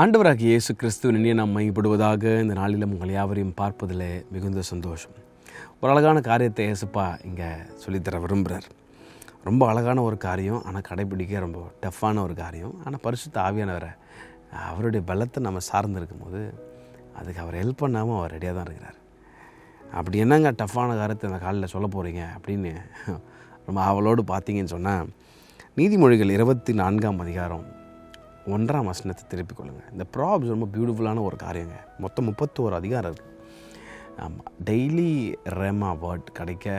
ஆண்டவராகிய இயேசு கிறிஸ்துவின் இனிய நாம் மையப்படுவதாக இந்த நாளிலும் உங்கள் யாவரையும் பார்ப்பதில் மிகுந்த சந்தோஷம். ஒரு அழகான காரியத்தை இயேசுப்பா இங்கே சொல்லித்தர விரும்புகிறார். ரொம்ப அழகான ஒரு காரியம், ஆனால் கடைப்பிடிக்க ரொம்ப டஃப்பான ஒரு காரியம். ஆனால் பரிசுத்த ஆவியானவரை அவருடைய பலத்தை நம்ம சார்ந்து இருக்கும்போது அதுக்கு அவர் ஹெல்ப் பண்ணாமல் அவர் ரெடியாக தான் இருக்கிறார். அப்படி என்னங்க டஃப்பான காரியத்தை அந்த காலையில் சொல்ல போகிறீங்க அப்படின்னு ரொம்ப அவளோடு பார்த்தீங்கன்னு சொன்னால், நீதிமொழிகள் 24ஆம் அதிகாரம் 1ஆம் வசனத்தை திருப்பிக் கொள்ளுங்கள். இந்த ப்ராப்ஸ் ரொம்ப பியூட்டிஃபுல்லான ஒரு காரியங்க. மொத்தம் 31 அதிகாரம் இருக்குது. ஆமாம், டெய்லி ரேமா வேர்ட் கிடைக்க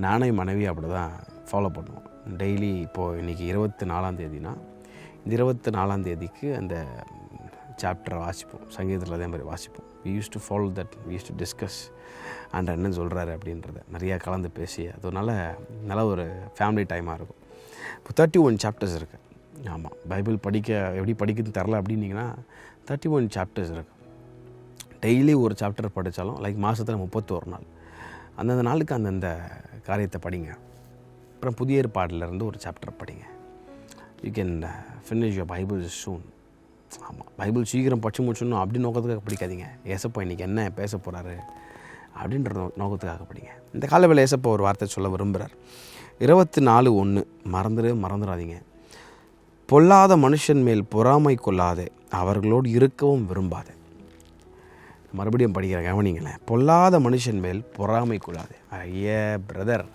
நானே மனைவி அப்படி தான் ஃபாலோ பண்ணுவோம். டெய்லி இப்போது இன்றைக்கி 24ஆம் தேதினா இந்த 24ஆம் தேதிக்கு அந்த சாப்டரை வாசிப்போம். சங்கீதத்தில் அதே மாதிரி வாசிப்போம். We use to follow that, we use to discuss and என்ன சொல்கிறாரு அப்படின்றத நிறையா கலந்து பேசி அதனால நல்ல ஒரு ஃபேமிலி டைமாக இருக்கும். இப்போ 31 சாப்டர்ஸ் இருக்குது. ஆமாம், பைபிள் எப்படி படிக்கிறதுன்னு தெரில அப்படின்னிங்கன்னா 31 சாப்டர்ஸ் இருக்குது. டெய்லி ஒரு சாப்டர் படித்தாலும் மாதத்தில் 31 நாள் அந்தந்த நாளுக்கு அந்தந்த காரியத்தை படிங்க. அப்புறம் புதிய ஏற்பாட்டிலேருந்து ஒரு சாப்டர் படிங்க. You can finish your Bible soon. ஆமாம், பைபிள் சீக்கிரம் படிச்சு முடிச்சணும் அப்படி நோக்கத்துக்காக படிக்காதீங்க. ஏசப்பா இன்றைக்கி என்ன பேச போகிறாரு அப்படின்ற நோக்கத்துக்காக படிங்க. இந்த காலவேளை ஏசப்பா ஒரு வார்த்தை சொல்ல விரும்புகிறார். 24:1 மறந்துடாதீங்க. பொல்லாத மனுஷன் மேல் பொறாமை கொள்ளாதே, அவர்களோடு இருக்கவும் விரும்பாதே. மறுபடியும் படிக்கிற கவனிங்களேன். பொல்லாத மனுஷன் மேல் பொறாமை கொள்ளாதே. ஐயா பிரதர்,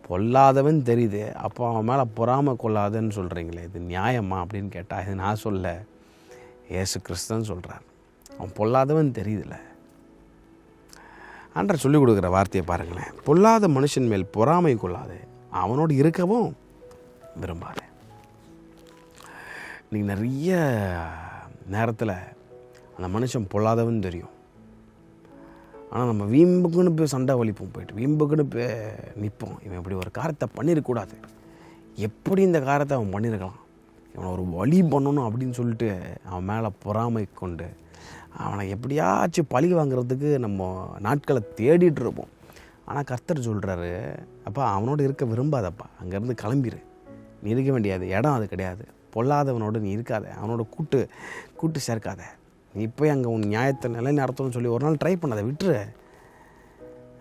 பொல்லாதவன் தெரியுது, அப்போ அவன் மேலே பொறாமை கொள்ளாதன்னு சொல்கிறீங்களே, இது நியாயமா அப்படின்னு கேட்டால், இது நான் சொல்ல, இயேசு கிறிஸ்துன்னு சொல்கிறார். அவன் பொல்லாதவன் தெரியுதுல்ல. ஆண்டவர் சொல்லிக் கொடுக்குற வார்த்தையை பாருங்களேன். பொல்லாத மனுஷன் மேல் பொறாமை கொள்ளாதே, அவனோடு இருக்கவும் விரும்பாதே. இன்றைக்கி நிறைய நேரத்தில் அந்த மனுஷன் பொல்லாதவன் தெரியும், ஆனால் நம்ம வீம்புக்குன்னு போய் சண்டை வலிப்போம், போயிட்டு வீம்புக்குன்னு போய் நிற்போம். இவன் இப்படி ஒரு காரியத்தை பண்ணிடக்கூடாது, எப்படி இந்த காரியத்தை அவன் பண்ணியிருக்கலாம், இவனை ஒரு வழி பண்ணணும் அப்படின்னு சொல்லிட்டு அவன் மேலே பொறாமை கொண்டு அவனை எப்படியாச்சும் பழி வாங்குறதுக்கு நம்ம நாட்களை தேடிட்டு இருப்போம். ஆனால் கர்த்தர் சொல்கிறாரு, அப்பா அவனோடு இருக்க விரும்பாதப்பா, அங்கேருந்து கிளம்பிடு. நீ இருக்க வேண்டியது இடம் அது கிடையாது. பொல்லாதவனோடு நீ இருக்காத, அவனோட கூட்டு சேர்க்காத. நீ போய் அங்கே உன் நியாயத்தை நிலைநிறுத்தணும்னு சொல்லி ஒரு நாள் ட்ரை பண்ண, அதை விட்டுரு.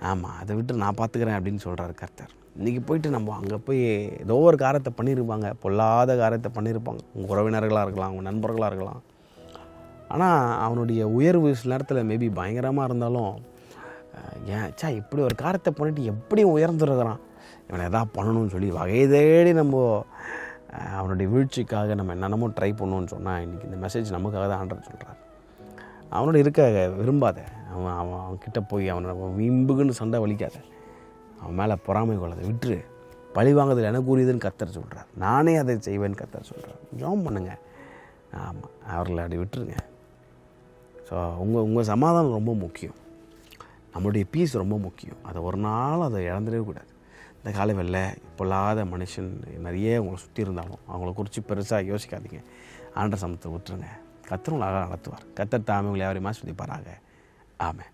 ஆமாம், அதை விட்டு நான் பார்த்துக்கிறேன் அப்படின்னு சொல்கிறாரு கர்த்தர். இன்றைக்கி போயிட்டு நம்ம அங்கே போய் ஏதோ ஒரு காரியத்தை பண்ணியிருப்பாங்க, பொல்லாத காரியத்தை பண்ணியிருப்பாங்க. உங்கள் உறவினர்களாக இருக்கலாம், உங்கள் நண்பர்களாக இருக்கலாம். ஆனால் அவனுடைய உயர்வு சில நேரத்தில் மேபி பயங்கரமாக இருந்தாலும், இப்படி ஒரு காரியத்தை பண்ணிவிட்டு எப்படியும் உயர்ந்துருக்கிறான், இவனை எதாவது பண்ணணும்னு சொல்லி வகை தேடி நம்ம அவனுடைய வீழ்ச்சிக்காக நம்ம என்னென்னமோ ட்ரை பண்ணணும்னு சொன்னால், இன்றைக்கி இந்த மெசேஜ் நமக்காக தான் ஆண்டவர் சொல்கிறார். அவனோட இருக்க விரும்பாத, அவன்கிட்ட போய் அவனை வீம்புக்குன்னு சண்டை வலிக்காத, அவன் மேலே பொறாமை கொள்ளாத, விட்டுரு. பழி வாங்குறதுல எனக்கு கூறியதுன்னு கர்த்தர் சொல்கிறார். நானே அதை செய்வேன்னு கர்த்தர் சொல்கிறார். ஜெபம் பண்ணுங்க. ஆமாம், அவர்களை அப்படி விட்டுருங்க. ஸோ உங்கள் சமாதானம் ரொம்ப முக்கியம், நம்மளுடைய பீஸ் ரொம்ப முக்கியம். அதை ஒரு நாள் அதை இழந்துடவே கூடாது. இந்த காலவெல்ல பொல்லாத மனுஷன் நிறைய உங்களை சுற்றி இருந்தாலும் அவங்கள குறித்து பெருசாக யோசிக்காதீங்க. ஆண்டவர் சமத்தை விட்டுருங்க. கர்த்தர் உங்களை அழகாக நடத்துவார். கர்த்தர் தாமே உங்களை யாரையும் ஆசீர்வதிப்பாராக. ஆமென்.